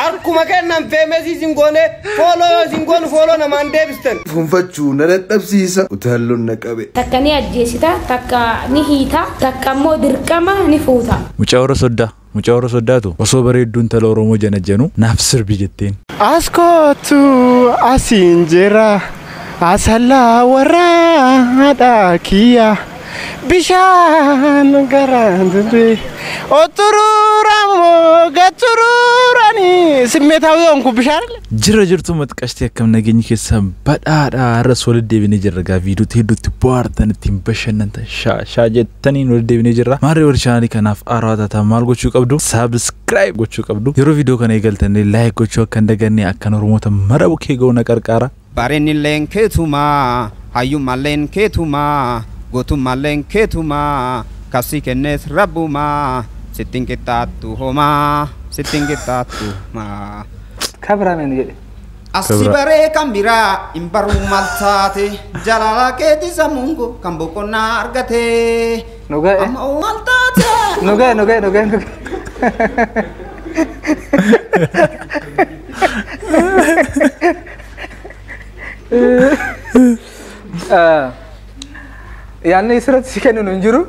Akkuma kennan famous zingone follow na mande bistan. Funfachu na dadhabsiisa utaalloon na qabe. Takka ni ajjeesita takka ni hiita takka immoo dirqama ni fuuta. Mucaawara soddaatu osoo bareedduun tala Oromoo janajjanu naaf sirbi jetteen. Askootu asiin jira asallaa warraadha kiyya bishaan garaan dirree oturuuramoo gaturuurani simmeetaawi onku bishaan jira jirtu maxqashtii akkam nageenyi keessaa badhaadhaa har'as walitti deebinee jirra gaa viidiyoo hedduutti bohaartan ittiin bashannantan shaa jettaniin walitti deebinee jirra maarree warri chaanaalii kanaaf aaraa taataa maal gochuu qabdu subscribe gochuu qabdu yeroo viidiyoo kana eegaltanii like gochuu akka hin dagannee akkan Oromoota mara bukkee ga'u na qarqaara. Bareennilleen keetumaa hayyummalleen keetumaa gootummalleen keetumaa kasii kennees rabbumaa sittiin qixxaattu homaa sittiin qixxaattu maa. Kaabiraameen jedhe. Asii baree kan biraa hin baruu maal taate jaalala keetii sammuungo kan boqonnaa argate. Nuga'e. Amma maal taate. Nuga'e. Yaanni isirratti si kennu hin jiru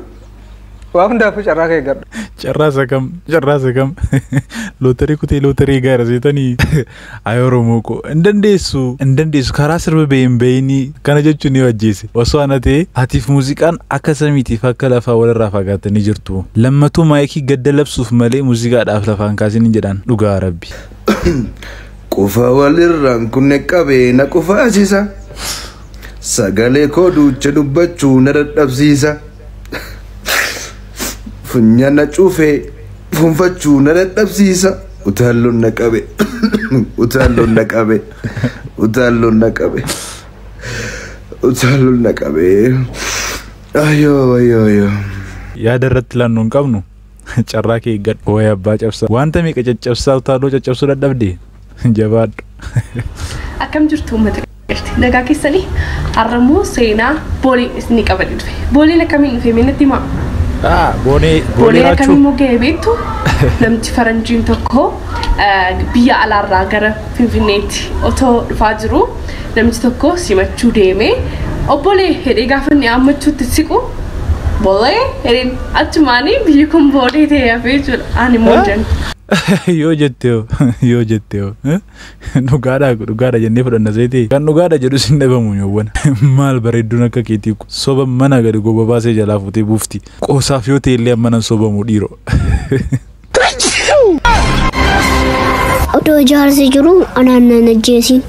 waa hundaafuu carraa kee gadhu. Carraa sakam lootarii kutee lootarii gaara seetanii ayoo Oromoo ko hin dandeessu karaa sirba beeyinii kana jechuun ni wajjeese osoo ana ta'e atiif muuziqaan akka samiitiif akka lafaa walirraa fagaatanii jirtu lammatuu maayikii gadda labsuuf malee muuziqaadhaaf lafaan kaasin hin jedhan dhugaa rabbi. Qofa walirraan kunne qabee na qofaasisa sagalee koo duucha dubbachuu na dadhabsiisa funyana cuufee funfachuu na dadhabsiisa utaalloon na qabe ayoo yaada irratti laannoon qabnu carraa kee gadhu wayi abbaa cabsaa wanta meeqa caccabsaa utaalloo caccabsuu dadhabde jabaadhu. Akkam jirtu uummata galti nagaa keessanii har'ammoo seenaa booliin isin qabadhe dhufe booliin akkamiin dhufe meetti himaa. Booliin akkamiin mogee beektu namti faranjiin tokko biyya alaarraa gara Finfinneetti otoo dhufaa jiru namti tokko simachuu deemee obbolee hedhee gaafa inni aammachuutti siqu bolee hedheen achumaanii biyyi kun boolee ta'ee hafee jira ani moojan. Yoo jetteo dhugaadha jennee fudhanna seetee kan dhugaadha jedhu sin dhabamu yoowwan maal bareedduun akka keetii soba mana gadi goba baasee jalaa fuutee buufti qoosaaf yoo ta'e illee ammanan sobamu dhiiroo. Odoo ijaarsi jiru anaannan ajjeesiin.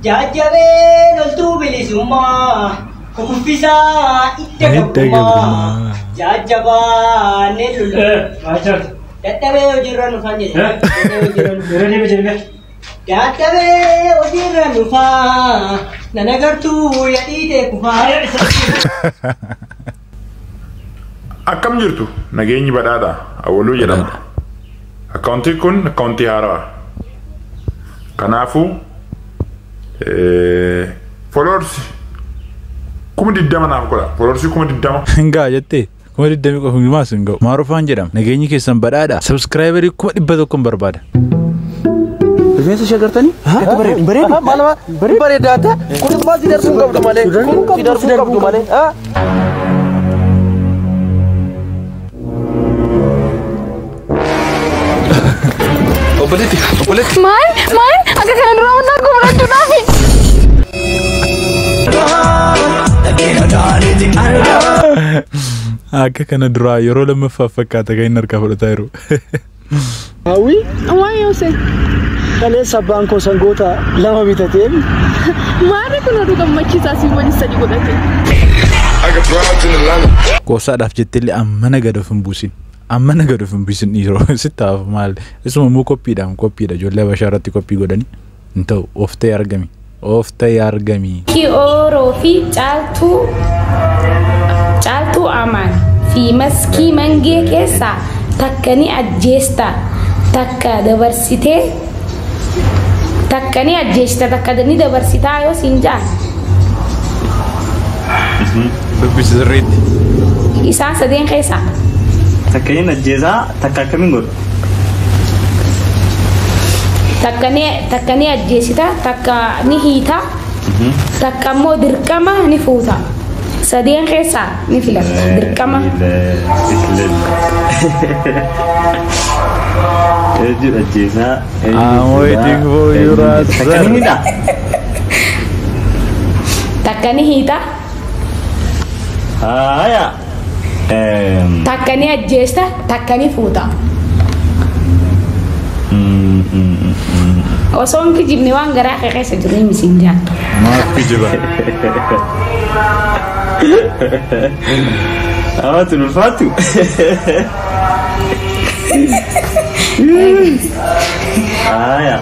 Jajjabeen oltuu bilisummaa kuffisaa itti qabdumaa. Jajjabaan lulu. Dadhabee hojiirra dhufan jedhe. Dadhabee hojiirra dhufaa nan agartuu yadhiitee kufaa. Akkam jirtu nageenyi badhaadha awwaluu jedhama. Akkaawuntiin kun akkaawuntii haaraa. Kanaafuu followers 20 naaf godha. Followers 20. Hingaa jettee 20 qofa himaas hin ga'u. Maarufaan jedhama. Nageenyi keessan badhaadha. Subscriberii 100 barbaada. Rifeensa shagartanii? Bareeda. Kutubbaa si darbuu qabdu malee. Obboleetti. Maal? Akka kana dura wanta gurgurachuudhaafi. Akka kana dura yeroo lammaffaa fakkaata kan inni harkaa fudhataa jiru. Hawwi? Waan yoose? Kaleessa abbaan koo sangoota lama bitatee. Maarri kun oduu gammachiisaa si waliin sadi godhate. Qoosaadhaaf jetteellee ammana gad of hin buusin. Ammana gad of hin buusin dhiiroo sittaaf maal isuma immoo qophiidha ijoollee Habashaa irratti qophii godhanii hin ta'u of ta'ee argami. Ki'ooroo fi caaltuu amaan fi maskii mangee keessaa takka ni ajjeesta takka dabarsitee takka ni ajjeesta takka ni dabarsitaa yoo siin jaan. Dubbisi sirriitti. Isaan sadeen keessaa. Takkanii ajjeesaa takka akkamiin godhu? Takkanii ajjeesita takka ni hiita takka immoo dirqama ni fuuta. Sadeen keessaa ni filata dirqama. Ejju ajjeesaa. I'm waiting for your answer. Takkaniidha. Takkani hiita. Haya. Takkani ajjeesta takkani fuuta. Osoon kijibni waan garaa keessa jiru himisin jaatu. Maaf kijiba. Amatu ulfaatu. Haya.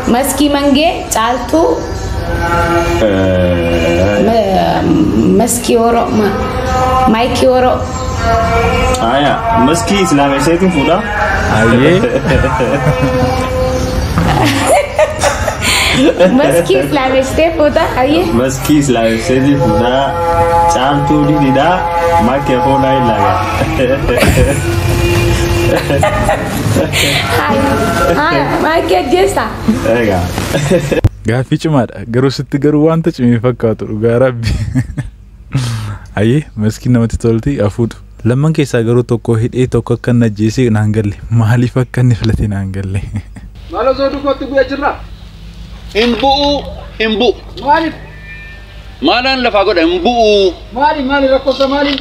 Maskii mangee caaltuu maskii oro maayikii oro. Haya, maskii islaameesseetiin fuudha. Ayyee. Maskii islaameessitee fuudha ayyee. Maskii islaameesseetiin fuudha. Caaltuu dididha. Maakii afoonaa illaaga. Haya, maakii ajjeessaa. Egaa. Gaaffii cimaadha. Garuu sitti garuu wanta cimee fakkaatu dhugaa rabbi. Ayyee maskiin namatti tolti afuudhu. Lamman keessaa garuu tokko hidhee tokko akka hin ajjeesee naan galle. Maaliif akka inni filate naan galle? Maal osoo dubbatti guyyaa jirra? Hin bu'u. Maaliif? Maalaan lafaa godha hin bu'u. Maali rakkoosa maali?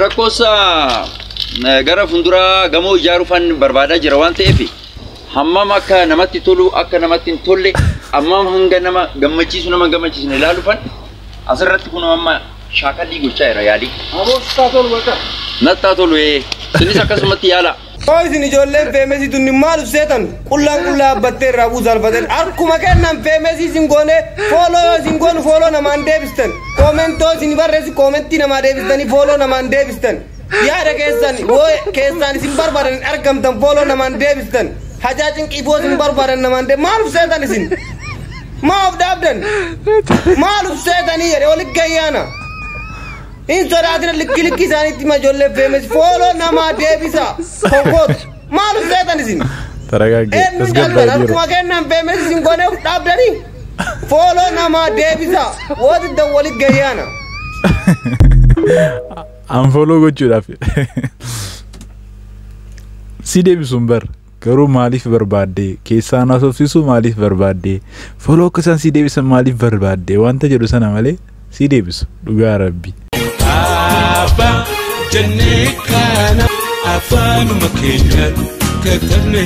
Rakkoosa gara fuulduraa gamoo ijaaruufan barbaadaa jira waan ta'eef hammam akka namatti tolu akka namatti hin tolle hammam hanga nama gammachiisu ilaaluufan asirratti kun amma shaakallii gochaa jira yaadii. Aboo tolu bakka. Nattaa tolu sinis akkasumatti yaala. Isin ijoolleen feemesii tunni maal seetan qullaan abbattee irraa buusalfaten akkuma kennan feemesii isin goone fooloo namaan deebistan koomentoo isin barreessi koomentii namaa deebistanii fooloo namaan deebistan yaada keessan isin barbaadan argamtan fooloo namaan deebistan hajaa cinqiifoo isin barbaadan namaan maal seetan isin maaf dhaabdan maal seetanii jedhe olit gayyaana. In sodaatina likki isaaniitti ijoollee feemesii fooloo namaa deebisa konkoot maal seetan isin. Taragaagee tasgabbaa'ee jiru. Akkuma kennan feemesii isin gooneef dhaabdanii fooloo namaa deebisa wooti dawwalit gayyaana. Unfollow gochuudhaaf si deebisuun bar garuu maaliif barbaadde keessaan haasofsiisu maaliif barbaadde follow akka isaan si deebisan maaliif barbaadde wanta jedhu sana malee si deebisu dhugaa rabbi. Abba jennee kana afaanuma keenyaan katabne